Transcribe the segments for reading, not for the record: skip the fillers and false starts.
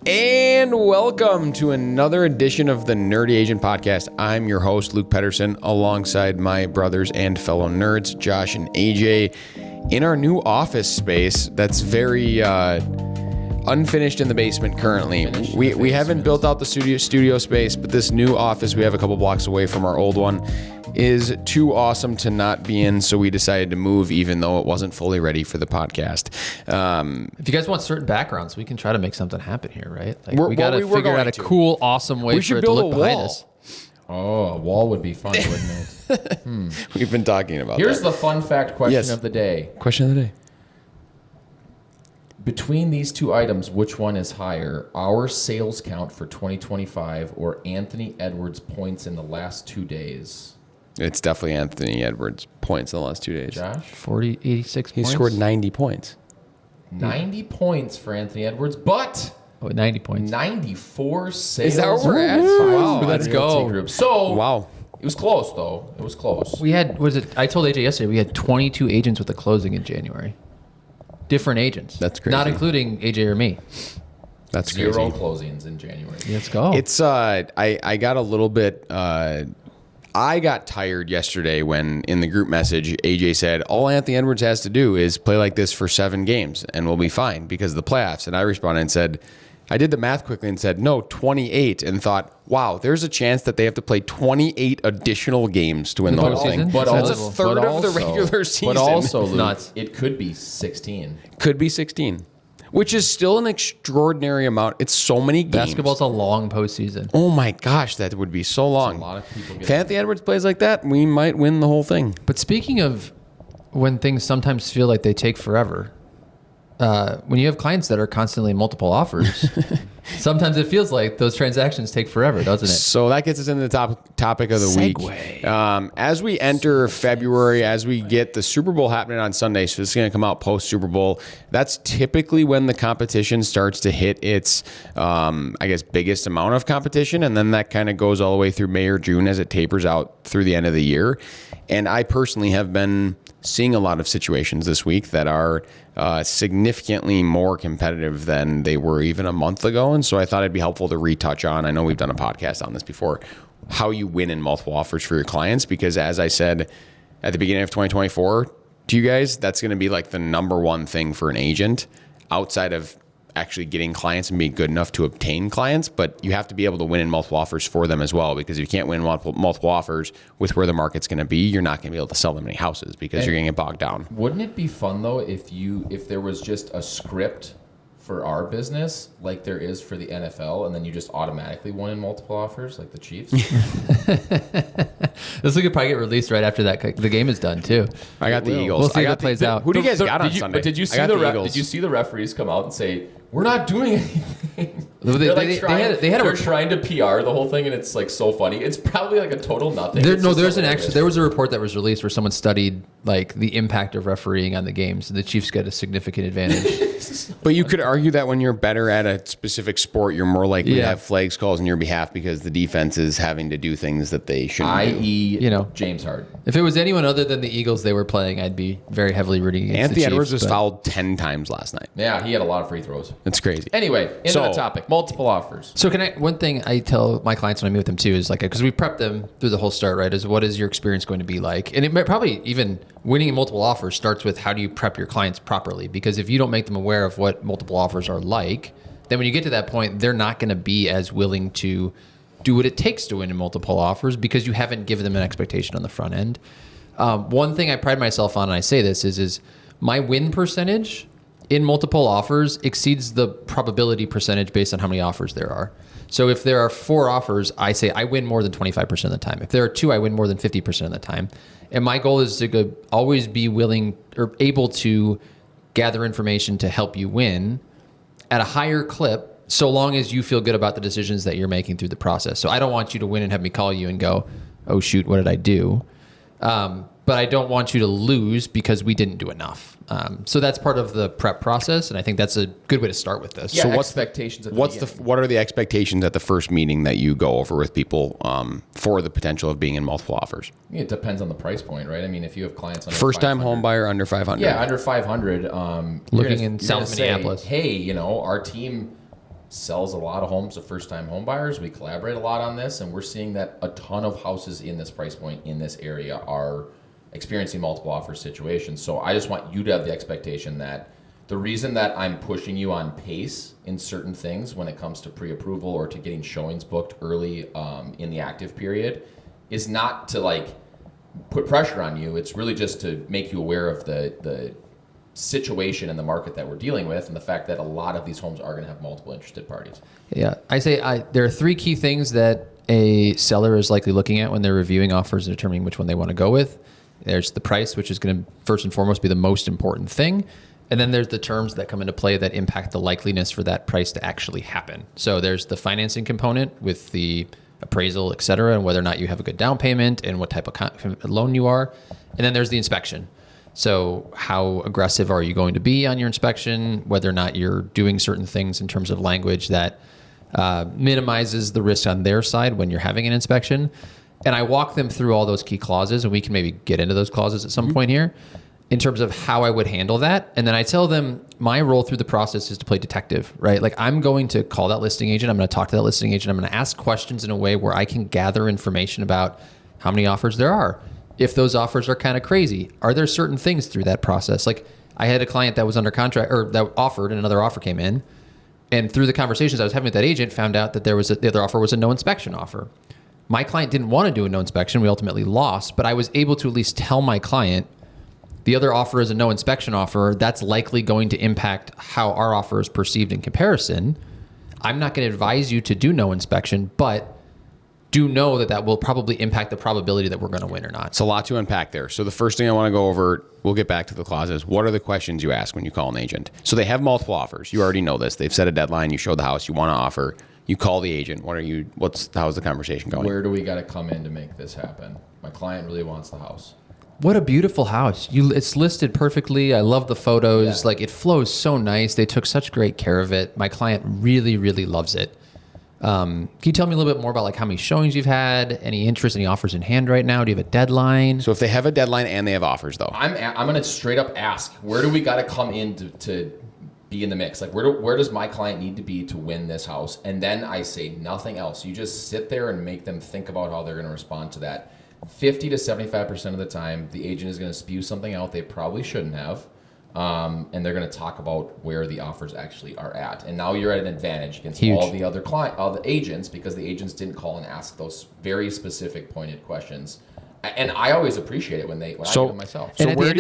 And welcome to another edition of the Nerdy Agent Podcast. I'm your host, Luke Pedersen, alongside my brothers and fellow nerds, Josh and AJ, in our new office space that's very unfinished in the basement currently. We haven't built out the studio space, but this new office we have a couple blocks away from our old one is too awesome to not be in, so we decided to move even though it wasn't fully ready for the podcast. If you guys want certain backgrounds, we can try to make something happen here, right? Like we got to figure out a cool, awesome way for it to look behind us. Oh, a wall would be fun, wouldn't it? We've been talking about Here's that. the fun fact question of the day. Question of the day. Between these two items, which one is higher? Our sales count for 2025 or Anthony Edwards' points in the last 2 days? It's definitely Anthony Edwards' points in the last 2 days. Josh? 86 He points. scored 90 points. 90 points for Anthony Edwards, but 90 points. 94 sales. Is that where we're at? Wow, let's go. Group. So, Wow. it was close, though. It was close. We had, I told AJ yesterday, we had 22 agents with the closing in January. Different agents. That's crazy. Not including AJ or me. That's Zero crazy. closings in January. Let's go. It's I got a little bit I got tired yesterday when in the group message AJ said all Anthony Edwards has to do is play like this for 7 games and we'll be fine because of the playoffs. And I responded and said, I did the math quickly and said, no, 28, and thought, wow, there's a chance that they have to play 28 additional games to win the whole thing. But That's also- a third but of the also- regular season. But also, It's Luke, nuts. it could be 16. Could be 16, which is still an extraordinary amount. It's so many games. Basketball's a long postseason. Oh my gosh, that would be so long. A lot of people If get Anthony Edwards plays like that, we might win the whole thing. But speaking of when things sometimes feel like they take forever, when you have clients that are constantly in multiple offers, sometimes it feels like those transactions take forever, doesn't it? So that gets us into the topic of the week. As we enter February, as we get the Super Bowl happening on Sunday, so this is going to come out post Super Bowl. That's typically when the competition starts to hit its, biggest amount of competition, and then that kind of goes all the way through May or June as it tapers out through the end of the year. And I personally have been seeing a lot of situations this week that are significantly more competitive than they were even a month ago. And so I thought it'd be helpful to retouch on, I know we've done a podcast on this before, how you win in multiple offers for your clients. Because as I said at the beginning of 2024 to you guys, that's going to be like the number one thing for an agent outside of actually getting clients and being good enough to obtain clients. But you have to be able to win in multiple offers for them as well, because if you can't win multiple offers with where the market's going to be, you're not going to be able to sell them any houses because you're going to get bogged down. Wouldn't it be fun though if there was just a script for our business like there is for the NFL, and then you just automatically won in multiple offers like the Chiefs? This could probably get released right after that. The game is done too. I got the Eagles. We'll see I how got that plays out. Who do you guys got on Did you, Sunday? but did you see I got the Eagles. did you see the referees come out and say we're not doing anything? They had a They're report. trying to PR the whole thing, and it's like so funny. It's probably like a total nothing. There It's just hilarious. was a report that was released where someone studied like the impact of refereeing on the games. The Chiefs get a significant advantage. But you could argue that when you're better at a specific sport, you're more likely to Yeah. have flags calls on your behalf because the defense is having to do things that they shouldn't do. i.e., James Harden. If it was anyone other than the Eagles they were playing, I'd be very heavily rooting against Anthony the Chiefs. Edwards was but- fouled 10 times last night. Yeah, he had a lot of free throws. That's crazy. Anyway, into the topic. Multiple offers. So one thing I tell my clients when I meet with them too is like, because we prep them through the whole start, right? Is what is your experience going to be like? And it might probably even winning in multiple offers starts with how do you prep your clients properly? Because if you don't make them aware of what multiple offers are like, then when you get to that point, they're not going to be as willing to do what it takes to win in multiple offers because you haven't given them an expectation on the front end. One thing I pride myself on, and I say this, is my win percentage in multiple offers exceeds the probability percentage based on how many offers there are. So if there are 4 offers, I say I win more than 25% of the time. If there are 2, I win more than 50% of the time. And my goal is to always be willing or able to gather information to help you win at a higher clip, so long as you feel good about the decisions that you're making through the process. So I don't want you to win and have me call you and go, oh shoot, what did I do? But I don't want you to lose because we didn't do enough. So that's part of the prep process, and I think that's a good way to start with this. Yeah, So expectations. what are the expectations at the first meeting that you go over with people for the potential of being in multiple offers? It depends on the price point, right? I mean, if you have clients under First time 500 home buyer under 500. Yeah, under 500. Looking in South Minneapolis. Hey, our team sells a lot of homes to first-time home buyers. We collaborate a lot on this, and we're seeing that a ton of houses in this price point in this area are experiencing multiple offer situations. So I just want you to have the expectation that the reason that I'm pushing you on pace in certain things when it comes to pre-approval or to getting showings booked early in the active period is not to like put pressure on you. It's really just to make you aware of the situation in the market that we're dealing with and the fact that a lot of these homes are going to have multiple interested parties. Yeah, there are three key things that a seller is likely looking at when they're reviewing offers and determining which one they want to go with. There's the price, which is going to first and foremost be the most important thing. And then there's the terms that come into play that impact the likeliness for that price to actually happen. So there's the financing component with the appraisal, et cetera, and whether or not you have a good down payment and what type of loan you are. And then there's the inspection. So how aggressive are you going to be on your inspection, whether or not you're doing certain things in terms of language that minimizes the risk on their side when you're having an inspection. And I walk them through all those key clauses, and we can maybe get into those clauses at some point here in terms of how I would handle that. And then I tell them my role through the process is to play detective, right? Like I'm going to call that listing agent. I'm going to talk to that listing agent. I'm going to ask questions in a way where I can gather information about how many offers there are. If those offers are kind of crazy, are there certain things through that process? Like I had a client that was under contract or that offered and another offer came in. And through the conversations I was having with that agent, found out that the other offer was a no inspection offer. My client didn't want to do a no inspection. We ultimately lost, but I was able to at least tell my client the other offer is a no inspection offer. That's likely going to impact how our offer is perceived in comparison. I'm not going to advise you to do no inspection, but do know that that will probably impact the probability that we're going to win or not. It's a lot to unpack there. So the first thing I want to go over, we'll get back to the clauses. What are the questions you ask when you call an agent? So they have multiple offers. You already know this. They've set a deadline. You show the house you want to offer. You call the agent. How's the conversation going? Where do we got to come in to make this happen? My client really wants the house. What a beautiful house. It's listed perfectly. I love the photos. Yeah. Like it flows so nice. They took such great care of it. My client really, really loves it. Can you tell me a little bit more about like how many showings you've had, any interest, any offers in hand right now? Do you have a deadline? So if they have a deadline and they have offers though. I'm going to straight up ask, where do we got to come in to be in the mix? Like where does my client need to be to win this house? And then I say nothing else. You just sit there and make them think about how they're going to respond to that. 50 to 75% of the time, the agent is going to spew something out they probably shouldn't have. And they're going to talk about where the offers actually are at. And now you're at an advantage against all the other all the agents because the agents didn't call and ask those very specific pointed questions. And I always appreciate it when I do it myself. Where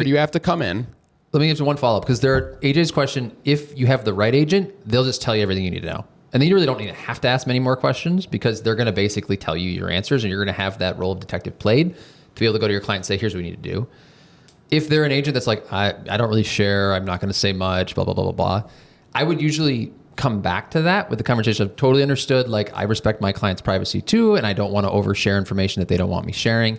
do you have to come in? Let me give you one follow-up because AJ's question, if you have the right agent, they'll just tell you everything you need to know. And then you really don't need to have to ask many more questions because they're going to basically tell you your answers and you're going to have that role of detective played to be able to go to your client and say, here's what we need to do. If they're an agent that's like, I don't really share, I'm not going to say much, blah, blah, blah, blah, blah, I would usually come back to that with the conversation of totally understood, like I respect my client's privacy too, and I don't want to overshare information that they don't want me sharing.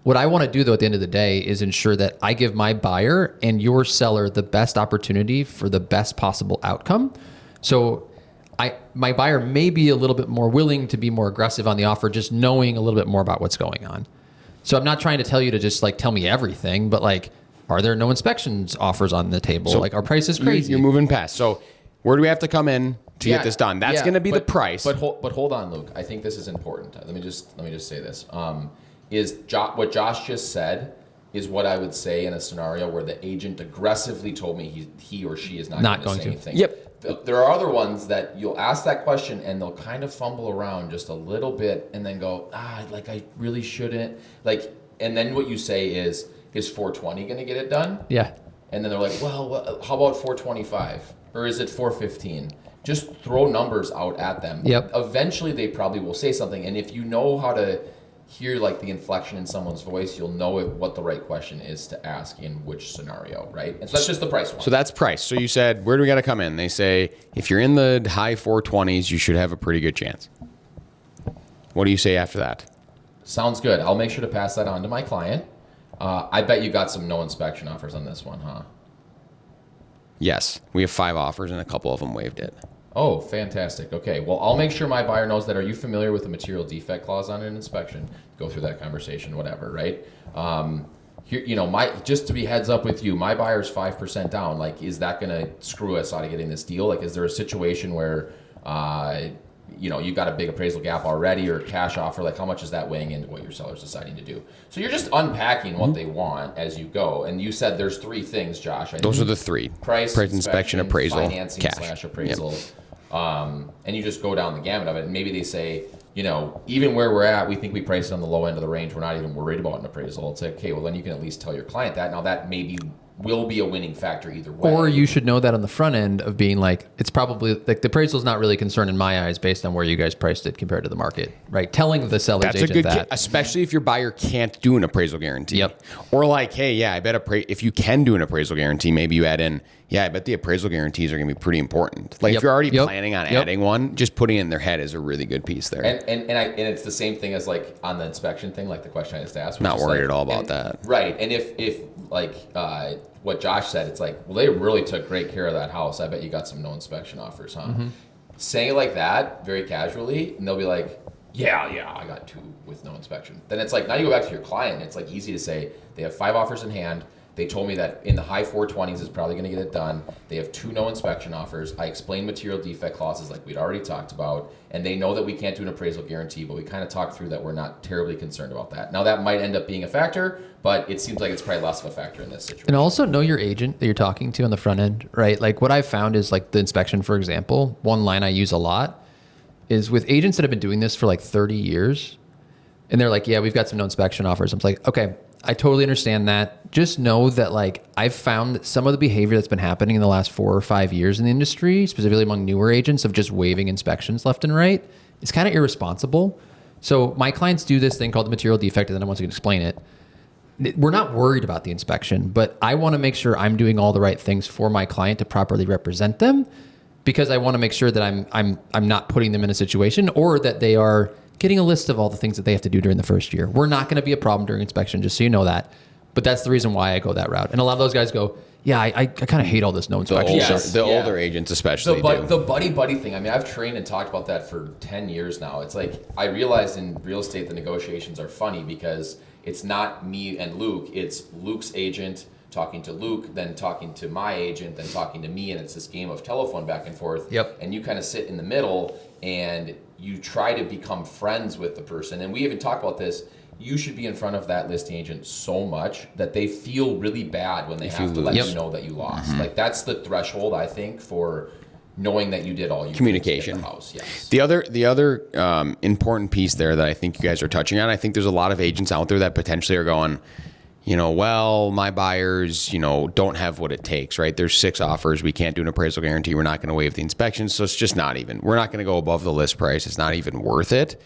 What I want to do though at the end of the day is ensure that I give my buyer and your seller the best opportunity for the best possible outcome. So my buyer may be a little bit more willing to be more aggressive on the offer, just knowing a little bit more about what's going on. So I'm not trying to tell you to just like tell me everything, but like, are there no inspections offers on the table? So like our price is crazy. You're moving past. So where do we have to come in to get this done? That's going to be the price. But hold on, Luke. I think this is important. Let me just say this. What Josh just said is what I would say in a scenario where the agent aggressively told me he or she is not going to say anything. Yep. There are other ones that you'll ask that question and they'll kind of fumble around just a little bit and then go, like I really shouldn't. Like, and then what you say is 420 going to get it done? Yeah. And then they're like, well, how about 425? Or is it 415? Just throw numbers out at them. Yep. Eventually they probably will say something. And if you know how to hear like the inflection in someone's voice, you'll know what the right question is to ask in which scenario, right? And so that's just the price one. So that's price. So you said, where do we got to come in? They say, if you're in the high 420s, you should have a pretty good chance. What do you say after that? Sounds good. I'll make sure to pass that on to my client. I bet you got some no inspection offers on this one, huh? Yes. We have 5 offers and a couple of them waived it. Oh, fantastic. Okay. Well, I'll make sure my buyer knows that. Are you familiar with the material defect clause on an inspection? Go through that conversation, whatever, right? here, just to be heads up with you, my buyer's 5% down. Like, is that going to screw us out of getting this deal? Like, is there a situation where, you've got a big appraisal gap already or a cash offer? Like, how much is that weighing into what your seller's deciding to do? So you're just unpacking what they want as you go. And you said there's 3 things, Josh. Those are the 3. Price, inspection, appraisal, financing cash. / appraisal. Yep. And you just go down the gamut of it. And maybe they say, even where we're at, we think we priced it on the low end of the range. We're not even worried about an appraisal. It's like, okay, well, then you can at least tell your client that. Now, that maybe will be a winning factor either way. Or you should know that on the front end of being like, it's probably like the appraisal is not really concerned in my eyes based on where you guys priced it compared to the market, right? Telling the seller's That's agent a good, that. especially if your buyer can't do an appraisal guarantee. Yep. Or like, hey, yeah, I bet if you can do an appraisal guarantee, maybe you add in, yeah, I bet the appraisal guarantees are going to be pretty important. Like if you're already planning on adding one, just putting it in their head is a really good piece there. And it's the same thing as like on the inspection thing, like the question I just asked. Not worried at all about that. Right. And if like what Josh said, it's like, well, they really took great care of that house. I bet you got some no inspection offers, huh? Mm-hmm. Saying it like that, very casually, and they'll be like, yeah, I got 2 with no inspection. Then it's like, now you go back to your client. It's like easy to say, they have 5 offers in hand. They told me that in the high 420s is probably going to get it done. They have 2 no inspection offers. I explained material defect clauses like we'd already talked about, and they know that we can't do an appraisal guarantee, but we kind of talked through that we're not terribly concerned about that. Now, that might end up being a factor, but it seems like it's probably less of a factor in this situation. And also know your agent that you're talking to on the front end, right? Like what I've found is like the inspection, for example, one line I use a lot is with agents that have been doing this for like 30 years, and they're like, yeah, we've got some no inspection offers. I'm like, okay, I totally understand that. Just know that like I've found that some of the behavior that's been happening in the last 4 or 5 years in the industry, specifically among newer agents of just waiving inspections left and right, is kind of irresponsible. So my clients do this thing called the material defect, and then I want to explain it. We're not worried about the inspection, but I want to make sure I'm doing all the right things for my client to properly represent them, because I want to make sure that I'm not putting them in a situation or that they are getting a list of all the things that they have to do during the first year. We're not going to be a problem during inspection, just so you know that. But that's the reason why I go that route. And a lot of those guys go, yeah, I kind of hate all this no inspection. The older agents especially The buddy thing. I mean, I've trained and talked about that for 10 years now. It's like I realized in real estate the negotiations are funny because it's not me and Luke. It's Luke's agent talking to Luke, then talking to my agent, then talking to me, and it's this game of telephone back and forth. Yep. And you kind of sit in the middle and you try to become friends with the person. And we even talk about this. You should be in front of that listing agent so much that they feel really bad when they have to let you know that you lost. Like that's the threshold, I think, for knowing that you did all you communication. Could to get the house. Yes. The other important piece there that I think you guys are touching on, I think there's a lot of agents out there that potentially are going, well, my buyers, don't have what it takes, right? There's 6 offers. We can't do an appraisal guarantee. We're not going to waive the inspection. So it's just not even, we're not going to go above the list price. It's not even worth it.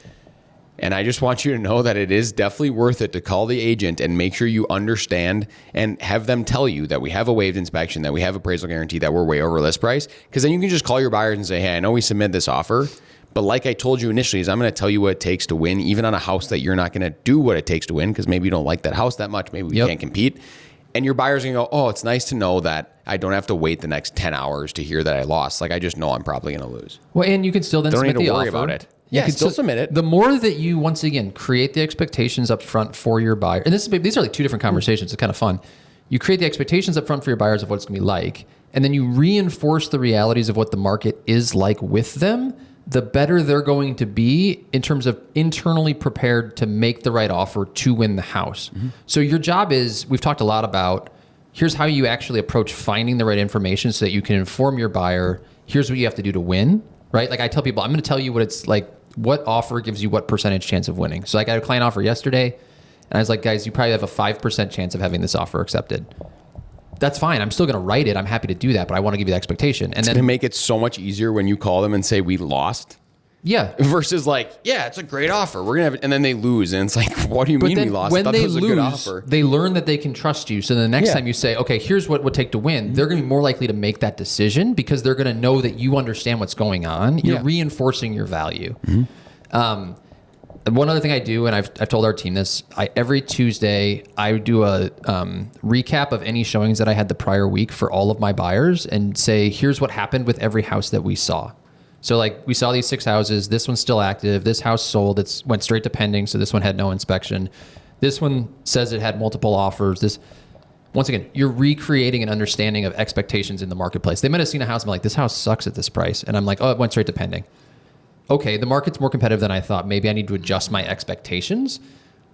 And I just want you to know that it is definitely worth it to call the agent and make sure you understand and have them tell you that we have a waived inspection, that we have appraisal guarantee, that we're way over list price. Because then you can just call your buyers and say, hey, I know we submit this offer, but like I told you initially, is I'm going to tell you what it takes to win, even on a house that you're not going to do what it takes to win because maybe you don't like that house that much. Maybe we can't compete. And your buyer's going to go, oh, it's nice to know that I don't have to wait the next 10 hours to hear that I lost. Like, I just know I'm probably going to lose. Well, and you can still then submit the offer. Don't need to worry about it. You can still submit it. The more that you, once again, create the expectations up front for your buyer, and these are like 2 different conversations. It's kind of fun. You create the expectations up front for your buyers of what it's going to be like, and then you reinforce the realities of what the market is like with them, the better they're going to be in terms of internally prepared to make the right offer to win the house. Mm-hmm. So your job is, we've talked a lot about, here's how you actually approach finding the right information so that you can inform your buyer, here's what you have to do to win, right? Like I tell people, I'm going to tell you what it's like, what offer gives you what percentage chance of winning. So I got a client offer yesterday, and I was like, guys, you probably have a 5% chance of having this offer accepted. That's fine. I'm still going to write it. I'm happy to do that, but I want to give you the expectation. And it's then going to make it so much easier when you call them and say we lost. Yeah. Versus like, yeah, it's a great offer. We're gonna have it, and then they lose, and it's like, what do you mean we lost? When they was a good offer. they learn that they can trust you. So the next time you say, okay, here's what it would take to win, they're going to be more likely to make that decision because they're going to know that you understand what's going on. You're reinforcing your value. One other thing I do, and I've told our team this, every Tuesday I do a recap of any showings that I had the prior week for all of my buyers and say, here's what happened with every house that we saw. So like we saw these 6 houses, this one's still active, this house sold, went straight to pending, so this one had no inspection. This one says it had multiple offers. Once again, you're recreating an understanding of expectations in the marketplace. They might have seen a house and be like, this house sucks at this price. And I'm like, oh, it went straight to pending. Okay, the market's more competitive than I thought. Maybe I need to adjust my expectations,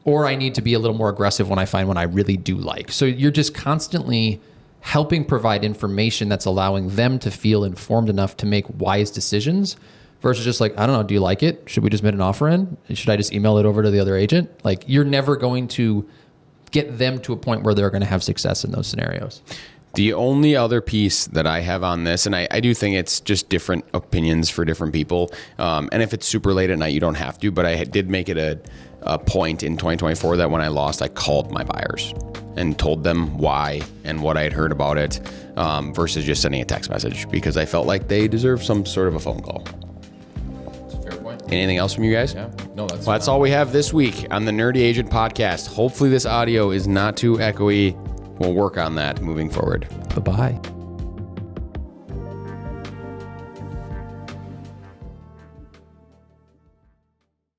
or I need to be a little more aggressive when I find one I really do like. So you're just constantly helping provide information that's allowing them to feel informed enough to make wise decisions versus just like, I don't know, do you like it? Should we just make an offer in? Should I just email it over to the other agent? Like, you're never going to get them to a point where they're going to have success in those scenarios. The only other piece that I have on this, and I do think it's just different opinions for different people. And if it's super late at night, you don't have to, but I did make it a point in 2024 that when I lost, I called my buyers and told them why and what I had heard about it, versus just sending a text message, because I felt like they deserve some sort of a phone call. That's a fair point. Anything else from you guys? Yeah. No, That's all we have this week on the Nerdy Agent Podcast. Hopefully this audio is not too echoey. We'll work on that moving forward. Bye-bye.